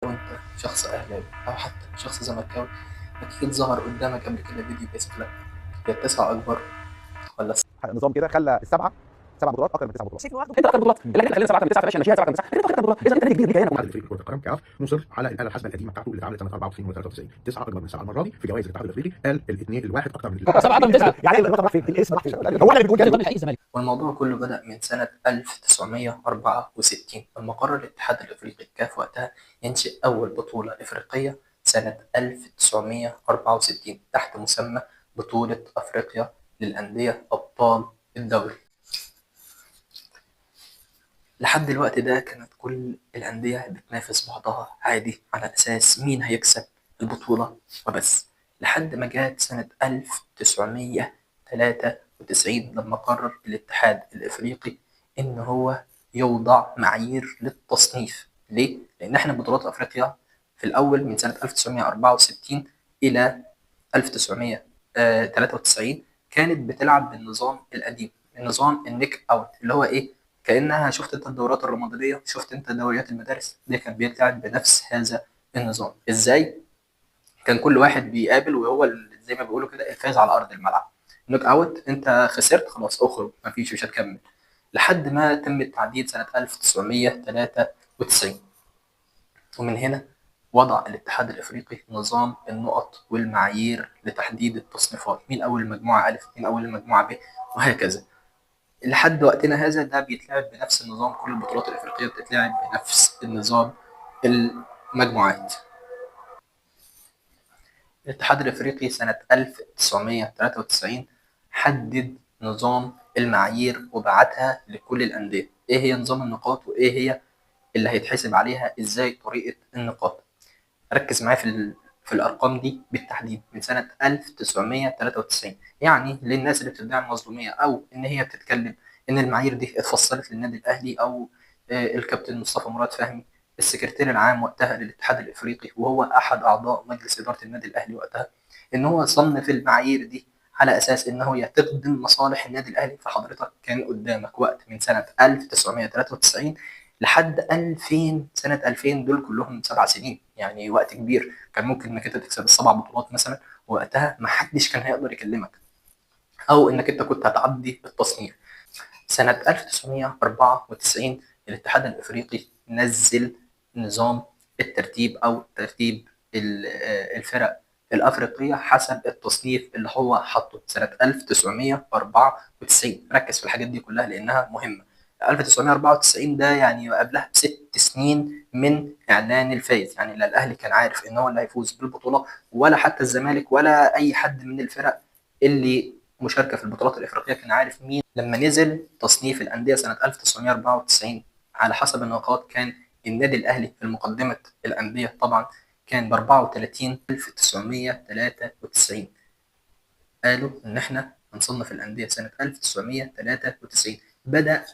لو انت شخص اهلاوي او حتى شخص زملكاوي، اكيد ظهر قدامك قبل كده فيديو بيسألك هي التسعة اكبر ولا نظام كده خلى سبع بطولات اكتر من تسع بطولات. شايف انه انت اكتر بطولات اللي خلينا 7 اكتر من 9 فماشي ماشيها 7 اكتر من 9 انت اكتر بطولات اذا انت نادي كبير كيانك الاتحاد الافريقي لكره القدم كاف مصر على الاله الحاسبه القديمه بتاعته اللي اتعملت سنه 94 و93 9 اكبر من 7 المره دي في جوائز الاتحاد الافريقي. قال الاثنين الواحد اكتر من 7 اكتر من 9 يعني الرقم راح فين؟ الاسم راح فين؟ هو اللي بيقول كده. الحقيقي الزمالك. والموضوع كله بدأ من سنة 1964 لما قرر الاتحاد الافريقي الكاف وقتها ينشئ اول بطولة افريقية سنة 1964 تحت مسمى بطولة افريقيا للأندية ابطال الدوري. لحد الوقت ده كانت كل الأندية بتنافس بعضها عادي على أساس مين هيكسب البطولة وبس، لحد ما جات سنة 1993 لما قرر الاتحاد الإفريقي إن هو يوضع معايير للتصنيف. ليه؟ لأن إحنا بطولات أفريقيا في الأول من سنة 1964 إلى 1993 كانت بتلعب بالنظام القديم، النظام النيك أوت، اللي هو إيه؟ كأنها شفت انت الدورات الرمضانية، شفت انت دوريات المدارس دي، كان بيلعب بنفس هذا النظام. ازاي؟ كان كل واحد بيقابل وهو زي ما بيقولوا كده الفايز على ارض الملعب. نوك اوت، انت خسرت خلاص اخرج، مفيش، مش هتكمل. لحد ما تم التعديل سنة 1993، ومن هنا وضع الاتحاد الافريقي نظام النقط والمعايير لتحديد التصنيفات، مين اول مجموعة الف، مين اول مجموعة ب، وهكذا. لحد وقتنا هذا ده بيتلعب بنفس النظام، كل البطولات الافريقيه بتتلعب بنفس النظام المجموعات. الاتحاد الافريقي سنه 1993 حدد نظام المعايير وبعتها لكل الانديه، ايه هي نظام النقاط وايه هي اللي هيتحسب عليها، ازاي طريقه النقاط. ركز معايا في الارقام دي بالتحديد من سنه 1993، يعني للناس اللي بتدعي المظلوميه او ان هي بتتكلم ان المعايير دي اتفصلت للنادي الاهلي، او الكابتن مصطفى مراد فهمي السكرتير العام وقتها للاتحاد الافريقي وهو احد اعضاء مجلس اداره النادي الاهلي وقتها، ان هو صنف المعايير دي على اساس ان هي تخدم مصالح النادي الاهلي. فحضرتك كان قدامك وقت من سنه 1993 لحد 2000، سنة 2000 دول كلهم 7 سنين، يعني وقت كبير. كان ممكن انك انت تكسب السبع بطولات مثلا، وقتها ما حدش كان هيقدر يكلمك، او انك انت كنت هتعدي التصنيف. سنة 1994 الاتحاد الافريقي نزل نظام الترتيب او ترتيب الفرق الافريقيه حسب التصنيف اللي هو حطه سنه 1994. ركز في الحاجات دي كلها لانها مهمه. 1994 ده يعني قبلها ب6 سنين من اعلان الفائز، يعني لا الاهلي كان عارف ان هو اللي هيفوز بالبطوله، ولا حتى الزمالك ولا اي حد من الفرق اللي مشاركه في البطولات الافريقيه كان عارف مين. لما نزل تصنيف الانديه سنه 1994 على حسب النقاط، كان النادي الاهلي في مقدمه الانديه طبعا، كان ب 34,993. قالوا ان احنا هنصنف الانديه سنه 1993. بدا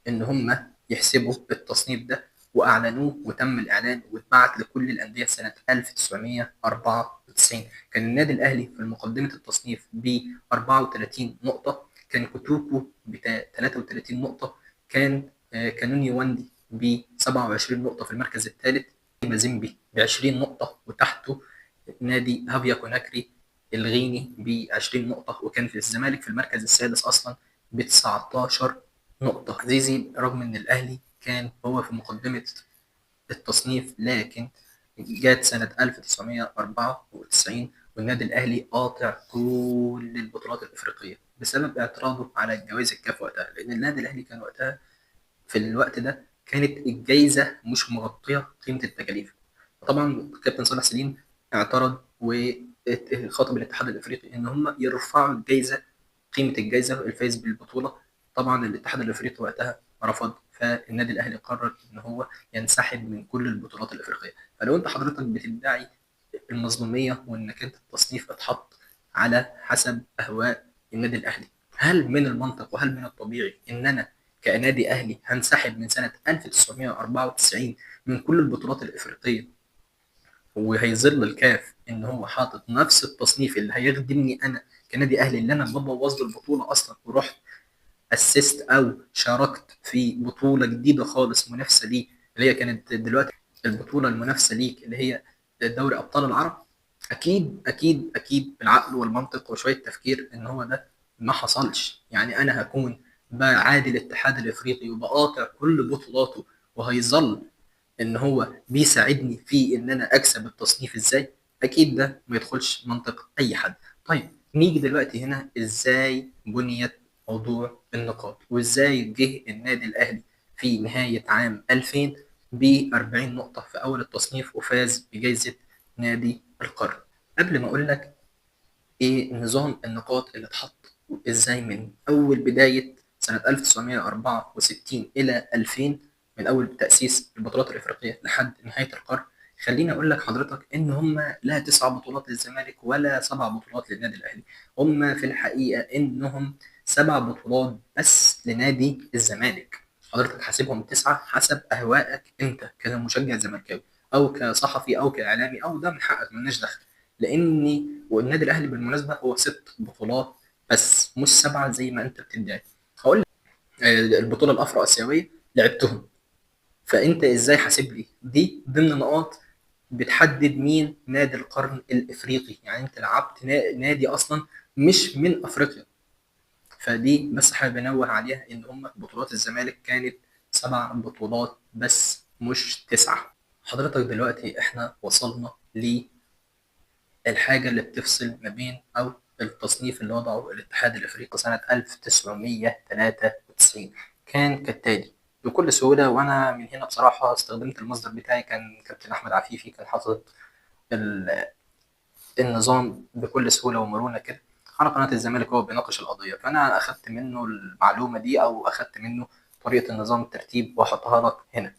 ان هم يحسبوا التصنيف ده واعلنوه، وتم الاعلان واتبعت لكل الانديه سنه 1994. كان النادي الاهلي في مقدمه التصنيف ب 34 نقطه، كان كوتوكو ب 33 نقطه، كان كانوني واندي ب 27 نقطه في المركز الثالث، مازيمبي ب 20 نقطه، وتحته نادي هافيا كوناكري الغيني ب 20 نقطه، وكان في الزمالك في المركز السادس اصلا ب 19 نقطة. عزيزي، رغم إن الأهلي كان هو في مقدمة التصنيف، لكن جات سنة 1994 والنادي الأهلي قاطع كل البطولات الإفريقية بسبب اعتراضه على جوائز الكاف وقتها، لأن النادي الأهلي كان وقتها في الوقت ده كانت الجايزة مش مغطية قيمة التكاليف. طبعا كابتن صالح سليم اعترض وخاطب الاتحاد الافريقي ان هم يرفعوا الجائزه، قيمه الجائزه الفائز بالبطوله. طبعا الاتحاد الافريقي وقتها رفض، فالنادي الاهلي قرر ان هو ينسحب من كل البطولات الافريقيه. فلو انت حضرتك بتدعي المظلوميه وانك انت التصنيف اتحط على حسب اهواء النادي الاهلي، هل من المنطق وهل من الطبيعي ان انا كنادي اهلي هنسحب من سنه 1994 من كل البطولات الافريقيه، وهيظل الكاف ان هو حاطط نفس التصنيف اللي هيخدمني انا كنادي اهلي، اللي انا ببوظ له البطوله اصلا ورحت اسست او شاركت في بطوله جديده خالص منافسه ليه، اللي هي كانت دلوقتي البطولة المنافسة ليك اللي هي دوري أبطال العرب، أكيد أكيد أكيد بالعقل والمنطق وشوية تفكير إن هو ده ما حصلش. يعني أنا هكون بعادي الاتحاد الإفريقي وبقاطع كل بطولاته وهيظل إن هو بيساعدني في إن أنا أكسب التصنيف إزاي؟ أكيد ده ما يدخلش منطق أي حد. طيب نيجي دلوقتي هنا إزاي بنيت موضوع النقاط، وإزاي جه النادي الأهلي في نهاية عام 2000 ب 40 نقطة في أول التصنيف وفاز بجائزة نادي القرن. قبل ما أقول لك إيه نظام النقاط اللي اتحط إزاي من أول بداية سنة 1964 إلى 2000، من أول تأسيس البطولات الإفريقية لحد نهاية القرن، خليني أقول لك حضرتك إن هم لا 9 بطولات للزمالك ولا 7 بطولات للنادي الأهلي. هم في الحقيقة إنهم 7 بطولات بس لنادي الزمالك. حضرتك حاسبهم 9 حسب أهوائك أنت كمشجع زملكاوي أو كصحفي أو كإعلامي، أو ده من حقك ملناش دخل. لاني والنادي الاهلي بالمناسبه هو 6 بطولات بس مش 7 زي ما انت بتدعي. هقول لك البطوله الافرو اسيويه لعبتهم، فانت ازاي حاسب لي دي ضمن نقاط بتحدد مين نادي القرن الافريقي؟ يعني انت لعبت نادي اصلا مش من افريقيا. فدي بس حابب انوه عليها ان هم بطولات الزمالك كانت 7 بطولات بس مش 9. حضرتك دلوقتي احنا وصلنا الحاجة اللي بتفصل ما بين أو التصنيف اللي وضعه الاتحاد الإفريقي سنة 1993 كان كالتالي بكل سهولة. وأنا من هنا بصراحة استخدمت المصدر بتاعي كان كابتن أحمد عفيفي، كان حاطط النظام بكل سهولة ومرونة كده على قناة الزمالك وهو بيناقش القضية، فأنا أخدت منه المعلومة دي أو أخدت منه طريقة النظام الترتيب وأحطها لك هنا.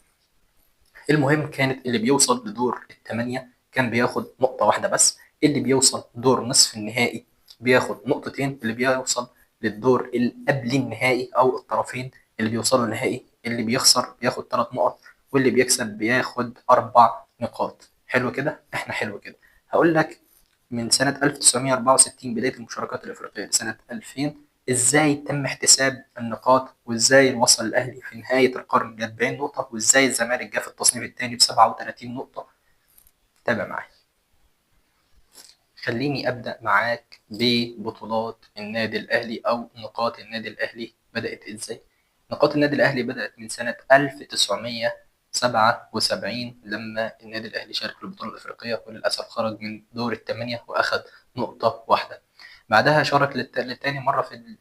المهم كانت اللي بيوصل لدور الثمانية كان بياخد نقطة واحدة بس، اللي بيوصل دور نصف النهائي بياخد نقطتين، اللي بيوصل للدور اللي قبل النهائي أو الطرفين اللي بيوصلوا النهائي اللي بيخسر بياخد 3 نقط، واللي بيكسب بياخد 4 نقاط. حلو كده؟ احنا حلو كده. هقول لك من سنة 1964 بداية المشاركات الإفريقية لسنة 2000 ازاي تم احتساب النقاط، وازاي وصل الاهلي في نهايه القرن ل 40 نقطه، وازاي الزمالك جه في التصنيف الثاني ب 37 نقطه. تابع معايا. خليني ابدا معاك ببطولات النادي الاهلي او نقاط النادي الاهلي بدات ازاي. نقاط النادي الاهلي بدات من سنه 1977 لما النادي الاهلي شارك في البطوله الافريقيه وللاسف خرج من دور الثمانيه واخذ نقطه واحده. بعدها شارك لتاني مرة في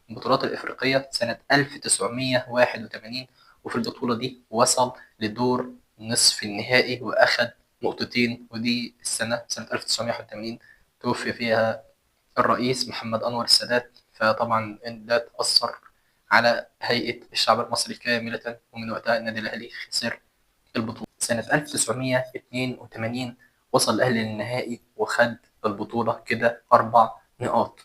البطولات الإفريقية سنة 1981، وفي البطولة دي وصل لدور نصف النهائي وأخد نقطتين. ودي سنة 1981 توفي فيها الرئيس محمد أنور السادات، فطبعا ده تأثر على هيئة الشعب المصري كاملة، ومن وقتها النادي الأهلي خسر البطولة. سنة 1982 وصل الأهلي للنهائي وخد البطولة كده 4 نقاط.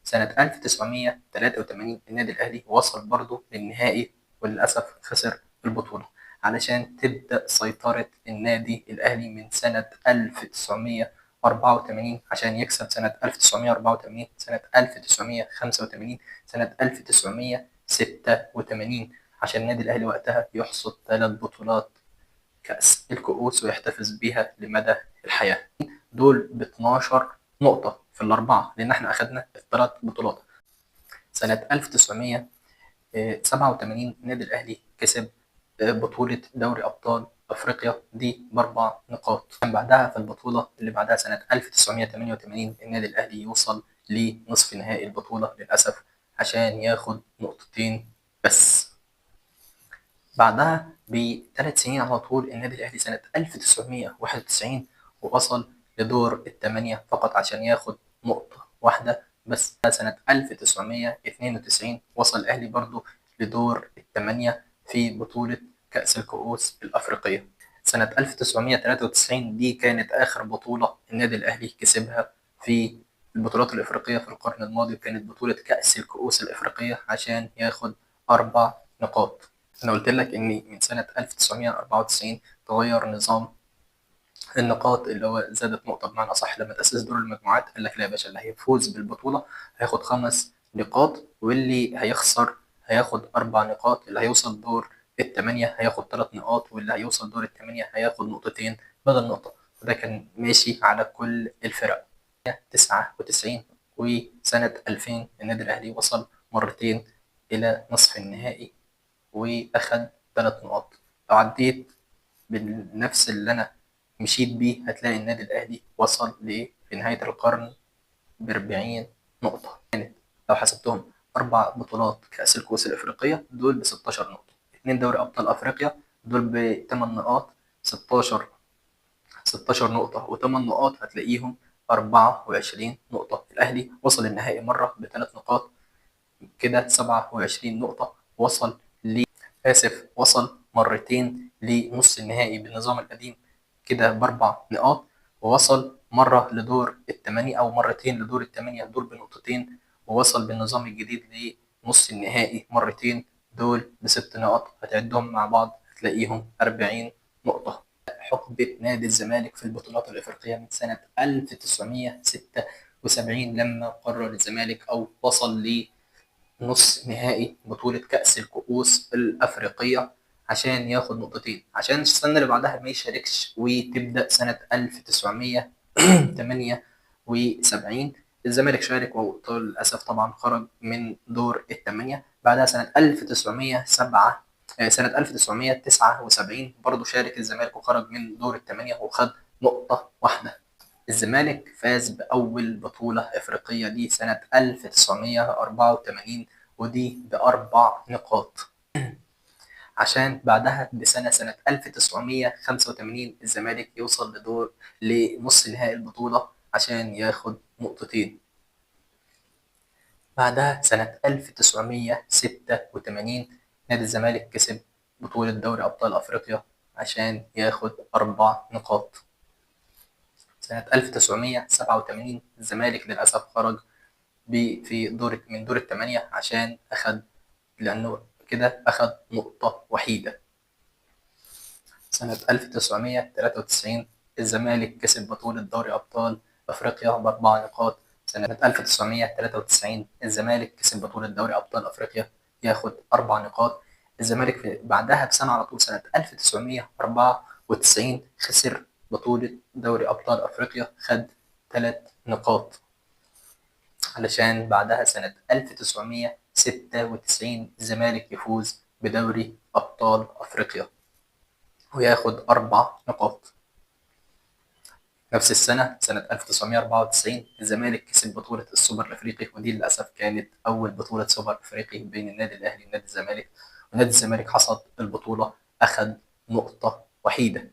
سنة 1983 النادي الأهلي وصل برضه للنهائي وللأسف خسر البطولة. علشان تبدأ سيطرة النادي الأهلي من سنة 1984 عشان يكسب سنة 1984 سنة 1985 سنة 1986 عشان النادي الأهلي وقتها يحصد 3 بطولات كأس الكؤوس ويحتفظ بيها لمدى الحياة. دول ب 12 نقطة في الأربعة لأن احنا أخدنا ال3 بطولات. سنة 1987 النادي الأهلي كسب بطولة دوري أبطال أفريقيا دي ب4 نقاط. كان بعدها في البطولة اللي بعدها سنة 1988 النادي الأهلي يوصل لنصف نهائي البطولة للأسف عشان ياخد نقطتين بس. بعدها ب3 سنين على طول النادي الأهلي سنة 1991 ووصل لدور الثمانية فقط عشان ياخد نقطة واحدة بس. سنة 1992 وصل الأهلي برضو لدور الثمانية في بطولة كأس الكؤوس الأفريقية. سنة 1993 دي كانت آخر بطولة النادي الأهلي كسبها في البطولات الإفريقية في القرن الماضي، كانت بطولة كأس الكؤوس الإفريقية عشان ياخد 4 نقاط. أنا قلت لك إن من سنة 1994 تغير نظام النقاط اللي هو زادت نقطة بمعنى أصح. لما تأسس دور المجموعات قال لك لا يا باشا، اللي هيفوز بالبطولة هياخد 5 نقاط واللي هيخسر هياخد 4 نقاط. اللي هيوصل دور التمانية هياخد 3 نقاط، واللي هيوصل دور التمانية هياخد نقطتين بدل نقطة. وده كان ماشي على كل الفرق. 99 وسنة 2000 النادي الأهلي وصل مرتين إلى نصف النهائي وأخد 3 نقاط. لو عديت بنفس اللي أنا مشيت بيه هتلاقي النادي الأهلي وصل في نهاية القرن ب40 نقطة. كانت لو حسبتهم 4 بطولات كأس الكؤوس الإفريقية دول ب16 نقطة، 2 دوري أبطال أفريقيا دول ب8 نقاط، 16 نقطة و8 نقاط هتلاقيهم 24 نقطة. الأهلي وصل النهائي مرة ب3 نقاط كده 27 نقطة. وصل مرتين لنص النهائي بالنظام القديم كده ب4 نقاط، ووصل مرة لدور الثمانية أو مرتين لدور الثمانية دول بنقطتين، ووصل بالنظام الجديد لنص النهائي مرتين دول ب6 نقاط. هتعدهم مع بعض هتلاقيهم 40 نقطة. حقبة نادي الزمالك في البطولات الإفريقية من سنة 1976 لما قرر الزمالك أو وصل لنص نهائي بطولة كأس الكؤوس الأفريقية عشان ياخد نقطتين، عشان السنة اللي بعدها ما يشاركش وتبدأ سنة 1978 الزمالك شارك وللأسف طبعا خرج من دور الثمانية. بعدها سنة 1979 برضه شارك الزمالك وخرج من دور الثمانية وخد نقطة واحدة. الزمالك فاز بأول بطولة إفريقية دي سنة 1984 ودي ب4 نقاط، عشان بعدها سنة 1985 الزمالك يوصل لنص نهائي البطولة عشان ياخد نقطتين. بعدها سنة 1986 نادي الزمالك كسب بطولة دوري أبطال أفريقيا عشان ياخد 4 نقاط. سنة 1987 الزمالك للأسف خرج من دور الثمانية عشان لأنه كده أخد نقطة وحيدة. سنة 1993 الزمالك كسب بطولة دوري أبطال أفريقيا ب4 نقاط. سنة 1993 الزمالك كسب بطولة دوري أبطال أفريقيا ياخد 4 نقاط. الزمالك بعدها بسنة على طول سنة 1994 خسر بطولة دوري أبطال أفريقيا خد 3 نقاط، علشان بعدها سنة 1996 الزمالك يفوز بدوري أبطال أفريقيا وياخد 4 نقاط. نفس السنة سنة 1994 الزمالك كسب بطولة السوبر الأفريقي، ودي للأسف كانت أول بطولة سوبر أفريقي بين النادي الأهلي ونادي الزمالك، ونادي الزمالك حصد البطولة أخد نقطة وحيدة.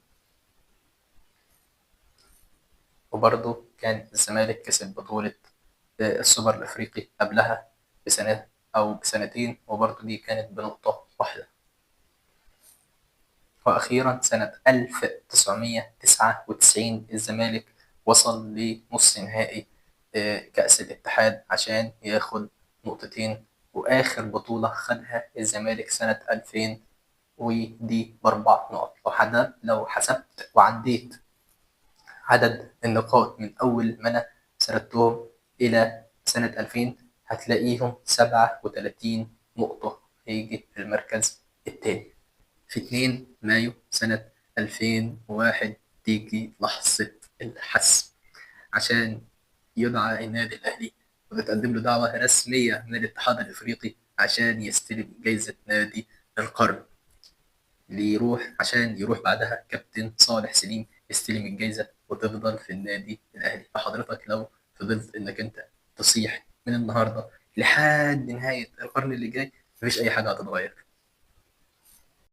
وبرضه كان الزمالك كسب بطولة السوبر الأفريقي قبلها بسنة أو بسنتين، وبرضه دي كانت بنقطة واحدة. وأخيرا سنة 1999 الزمالك وصل لنص نهائي كأس الاتحاد عشان ياخد نقطتين، وآخر بطولة خدها الزمالك سنة 2000 ودي ب4 نقط. لو حسبت وعديت عدد النقاط من أول ما أنا سردتهم إلى سنة 2000 هتلاقيهم 37 نقطة، هيجي في المركز الثاني. في 2 مايو سنة 2001 تيجي لحظة الحسم عشان يدعى النادي الأهلي وتتقدم له دعوة رسمية من الاتحاد الإفريقي عشان يستلم جايزة نادي القرن، عشان يروح بعدها كابتن صالح سليم يستلم الجايزة وتفضل في النادي الأهلي. فحضرتك لو فضلت إنك أنت تصيح من النهاردة لحد نهاية القرن اللي جاي مفيش أي حاجة هتتغير.